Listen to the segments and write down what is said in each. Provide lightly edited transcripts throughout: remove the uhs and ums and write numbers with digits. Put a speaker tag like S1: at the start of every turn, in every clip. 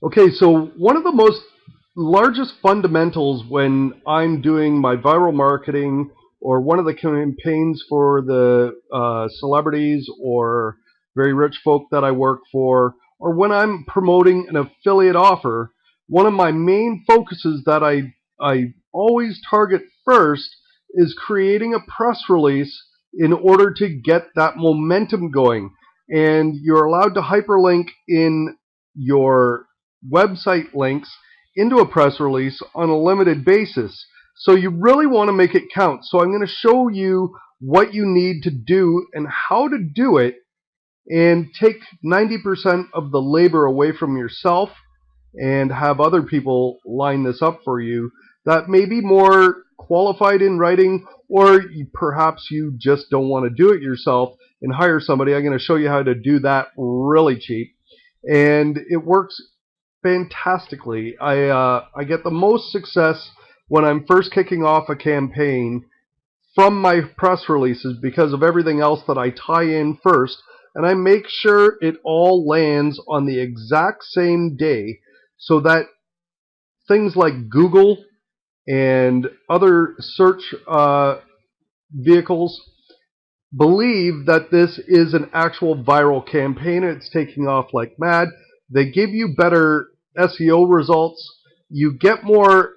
S1: Okay, so one of the most largest fundamentals when I'm doing my viral marketing or one of the campaigns for the celebrities or very rich folk that I work for, or when I'm promoting an affiliate offer, one of my main focuses that I always target first is creating a press release in order to get that momentum going. And you're allowed to hyperlink in your website links into a press release on a limited basis. So you really want to make it count. So I'm going to show you what you need to do and how to do it and take 90% of the labor away from yourself and have other people line this up for you that may be more qualified in writing, or perhaps you just don't want to do it yourself and hire somebody. I'm going to show you how to do that really cheap. And it works fantastically. I get the most success when I'm first kicking off a campaign from my press releases because of everything else that I tie in first, and I make sure it all lands on the exact same day so that things like Google and other search vehicles believe that this is an actual viral campaign. It's taking off like mad. They give you better SEO results. You get more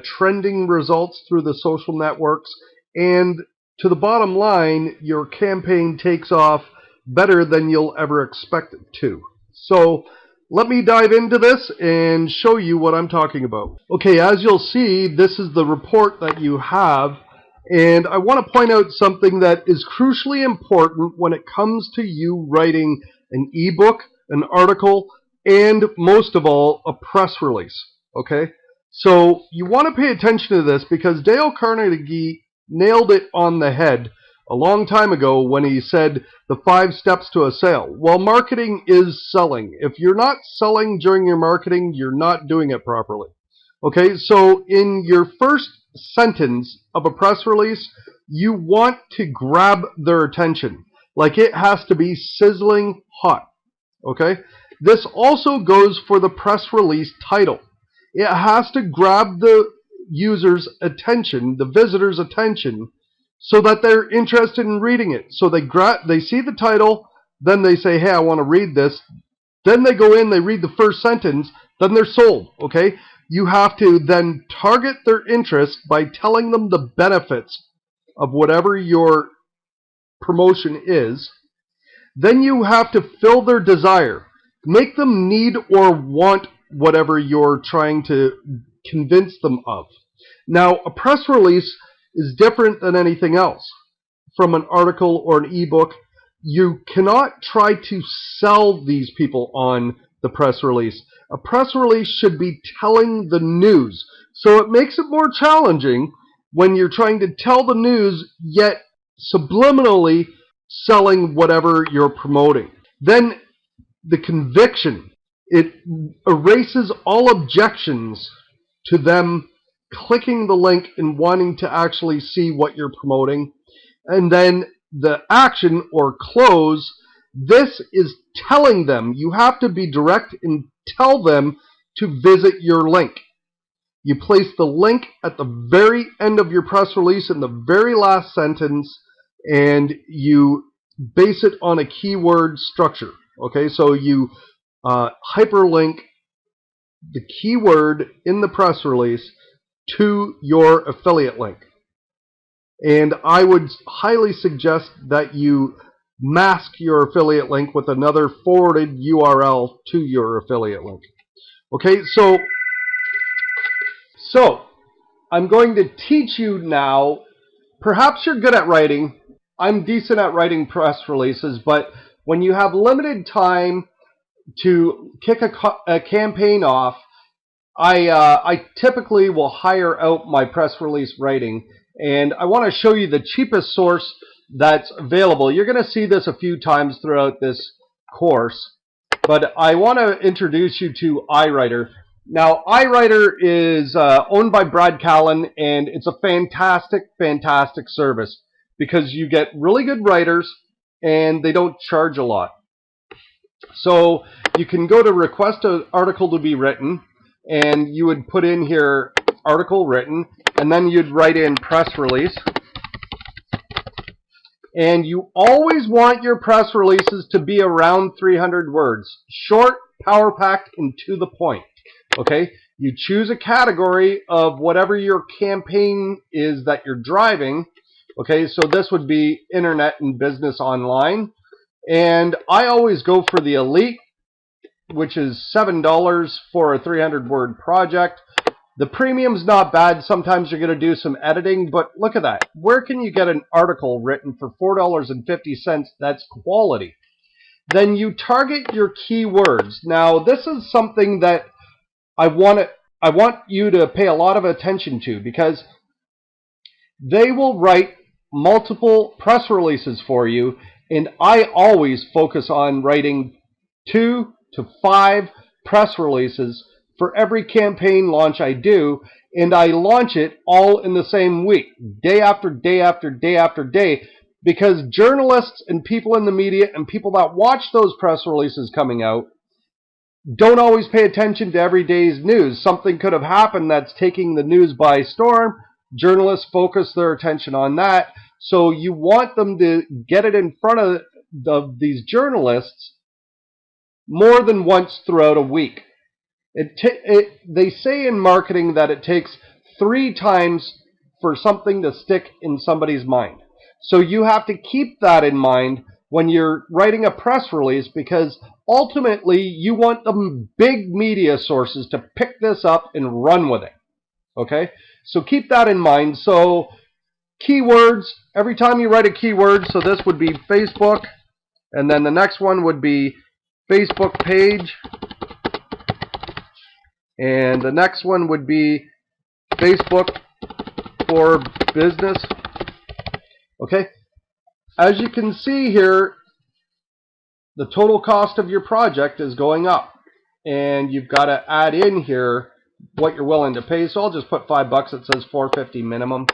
S1: trending results through the social networks. And to the bottom line, your campaign takes off better than you'll ever expect it to. So let me dive into this and show you what I'm talking about. Okay, as you'll see, this is the report that you have. And I want to point out something that is crucially important when it comes to you writing an ebook, an article, and most of all, a press release. Okay? So you want to pay attention to this because Dale Carnegie nailed it on the head a long time ago when he said the 5 steps to a sale. Well, marketing is selling. If you're not selling during your marketing, you're not doing it properly. Okay, so in your first sentence of a press release, you want to grab their attention. Like it has to be sizzling hot. Okay, this also goes for the press release title. It has to grab the user's attention, the visitor's attention, so that they're interested in reading it. So they see the title, then they say, hey, I want to read this. Then they go in, they read the first sentence, then they're sold. Okay, you have to then target their interest by telling them the benefits of whatever your promotion is. Then you have to fill their desire. Make them need or want whatever you're trying to convince them of. Now, a press release is different than anything else. From an article or an ebook, you cannot try to sell these people on the press release. A press release should be telling the news. So it makes it more challenging when you're trying to tell the news, yet subliminally selling whatever you're promoting. Then the conviction. It erases all objections to them clicking the link and wanting to actually see what you're promoting. And then the action or close, this is telling them. You have to be direct and tell them to visit your link. You place the link at the very end of your press release in the very last sentence, and you base it on a keyword structure. Okay, so you hyperlink the keyword in the press release to your affiliate link. And I would highly suggest that you mask your affiliate link with another forwarded URL to your affiliate link. Okay, so I'm going to teach you now. Perhaps you're good at writing. I'm decent at writing press releases, but when you have limited time to kick a campaign off, I typically will hire out my press release writing, and I want to show you the cheapest source that's available. You're going to see this a few times throughout this course, but I want to introduce you to iWriter. Now, iWriter is owned by Brad Callen, and it's a fantastic, fantastic service because you get really good writers, and they don't charge a lot. So you can go to request an article to be written, and you would put in here article written, and then you'd write in press release. And you always want your press releases to be around 300 words. Short, power-packed, and to the point. Okay? You choose a category of whatever your campaign is that you're driving. Okay, so this would be internet and business online. And I always go for the elite, which is $7 for a 300-word project. The premium's not bad. Sometimes you're going to do some editing, but look at that. Where can you get an article written for $4.50 that's quality? Then you target your keywords. Now, this is something that I want you to pay a lot of attention to, because they will write multiple press releases for you, and I always focus on writing 2 to 5 press releases for every campaign launch I do, and I launch it all in the same week, day after day after day after day, because journalists and people in the media and people that watch those press releases coming out don't always pay attention to every day's news. Something could have happened that's taking the news by storm. Journalists focus their attention on that. So you want them to get it in front of these journalists more than once throughout a week. They say in marketing that it takes 3 times for something to stick in somebody's mind. So you have to keep that in mind when you're writing a press release, because ultimately you want the big media sources to pick this up and run with it. Okay? So keep that in mind. So keywords, every time you write a keyword, so this would be Facebook, and then the next one would be Facebook page, and the next one would be Facebook for business. Okay? As you can see here, the total cost of your project is going up, and you've got to add in here what you're willing to pay. So I'll just put $5. It says $4.50 minimum.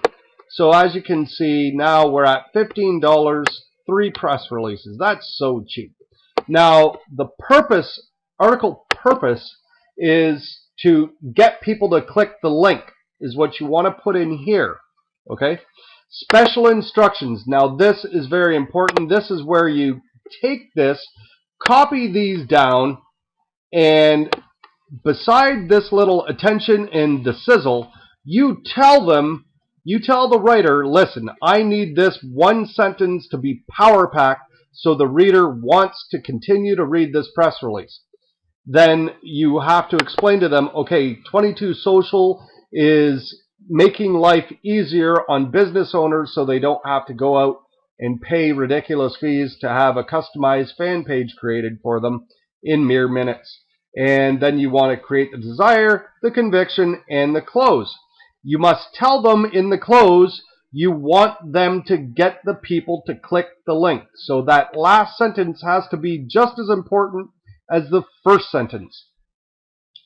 S1: So as you can see, now we're at $15, 3 press releases. That's so cheap. Now, the article purpose is to get people to click the link, is what you want to put in here. Okay? Special instructions. Now, this is very important. This is where you take this, copy these down, and beside this little attention and the sizzle, you tell the writer, listen, I need this one sentence to be power-packed so the reader wants to continue to read this press release. Then you have to explain to them, okay, 22 Social is making life easier on business owners so they don't have to go out and pay ridiculous fees to have a customized fan page created for them in mere minutes. And then you want to create the desire, the conviction, and the close. You must tell them in the close you want them to get the people to click the link. So that last sentence has to be just as important as the first sentence.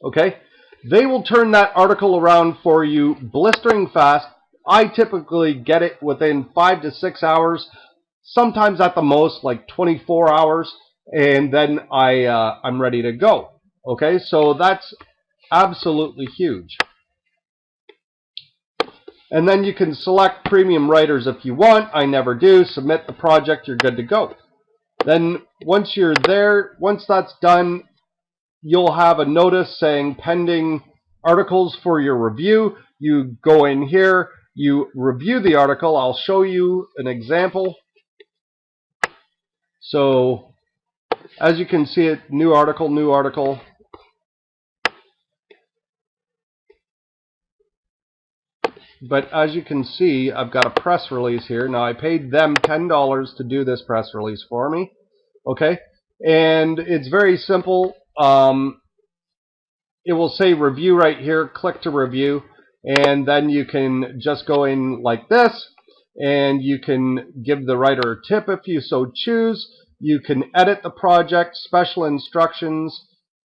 S1: Okay? They will turn that article around for you blistering fast. I typically get it within 5 to 6 hours, sometimes at the most like 24 hours, and then I'm ready to go. Okay, so that's absolutely huge. And then you can select premium writers if you want. I never do. Submit the project, you're good to go. Then once you're there, once that's done, you'll have a notice saying pending articles for your review. You go in here, you review the article. I'll show you an example. So as you can see it, new article, new article. But as you can see, I've got a press release here. Now I paid them $10 to do this press release for me. Okay? And it's very simple. It will say review right here. Click to review. And then you can just go in like this. And you can give the writer a tip if you so choose. You can edit the project, special instructions.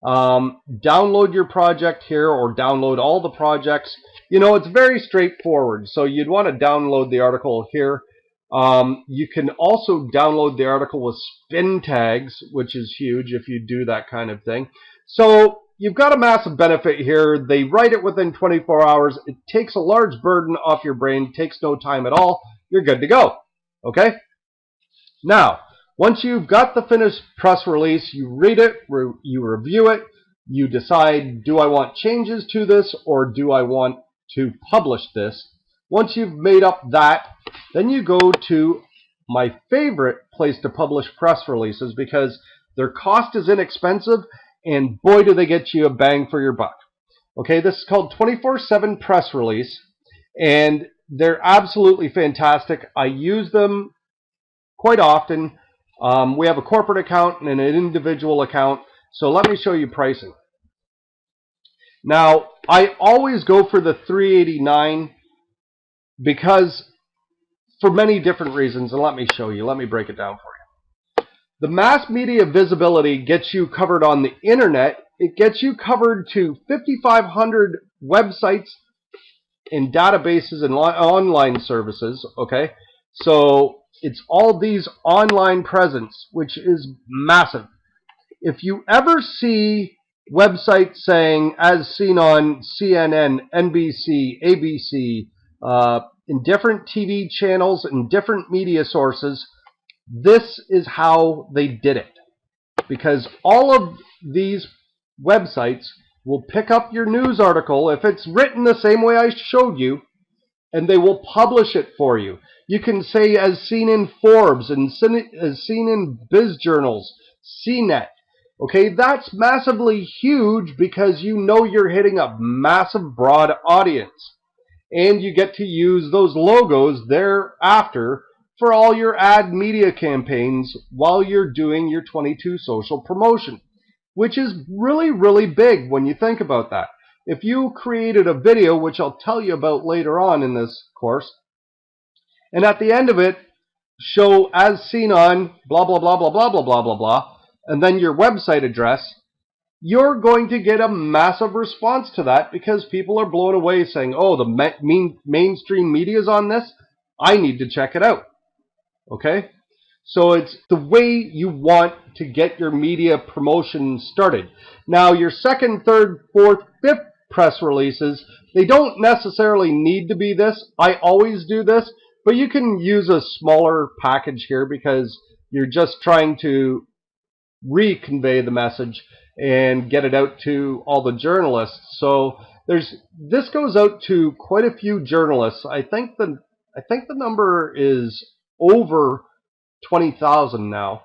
S1: Download your project here, or download all the projects. You know, it's very straightforward. So you'd want to download the article here. You can also download the article with spin tags, which is huge if you do that kind of thing. So you've got a massive benefit here. They write it within 24 hours. It takes a large burden off your brain. It takes no time at all. You're good to go. Okay? Now, once you've got the finished press release, you read it, you review it, you decide, do I want changes to this or do I want to publish this? Once you've made up that, then you go to my favorite place to publish press releases because their cost is inexpensive and boy do they get you a bang for your buck. Okay, this is called 24/7 Press Release and they're absolutely fantastic. I use them quite often. We have a corporate account and an individual account, so let me show you pricing. Now, I always go for the $389 because for many different reasons, and let me show you. Let me break it down for you. The mass media visibility gets you covered on the internet. It gets you covered to 5,500 websites and databases and online services, okay? So it's all these online presence, which is massive. If you ever see websites saying, as seen on CNN, NBC, ABC, in different TV channels and different media sources, this is how they did it. Because all of these websites will pick up your news article if it's written the same way I showed you, and they will publish it for you. You can say as seen in Forbes and as seen in Biz Journals, CNET. Okay, that's massively huge because you know you're hitting a massive broad audience. And you get to use those logos thereafter for all your ad media campaigns while you're doing your 22 social promotion, which is really, really big when you think about that. If you created a video, which I'll tell you about later on in this course, and at the end of it, show as seen on blah, blah, blah, blah, blah, blah, blah, blah, blah, and then your website address, you're going to get a massive response to that because people are blown away saying, oh, the mainstream media is on this. I need to check it out. Okay? So it's the way you want to get your media promotion started. Now, your second, third, fourth, fifth press releases, they don't necessarily need to be this. I always do this, but you can use a smaller package here because you're just trying to reconvey the message and get it out to all the journalists. So this goes out to quite a few journalists. I think the number is over 20,000 now.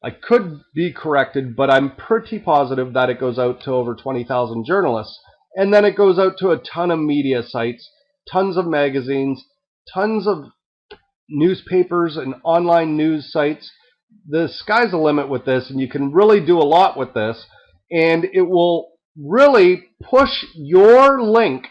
S1: I could be corrected, but I'm pretty positive that it goes out to over 20,000 journalists. And then it goes out to a ton of media sites, tons of magazines, tons of newspapers and online news sites. The sky's the limit with this, and you can really do a lot with this. And it will really push your link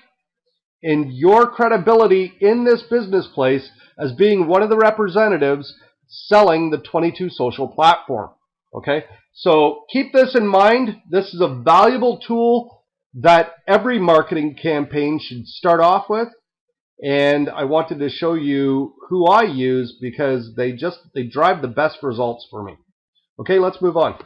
S1: and your credibility in this business place as being one of the representatives selling the 22 social platform. Okay, so keep this in mind. This is a valuable tool that every marketing campaign should start off with, and I wanted to show you who I use because they drive the best results for me. Okay, let's move on.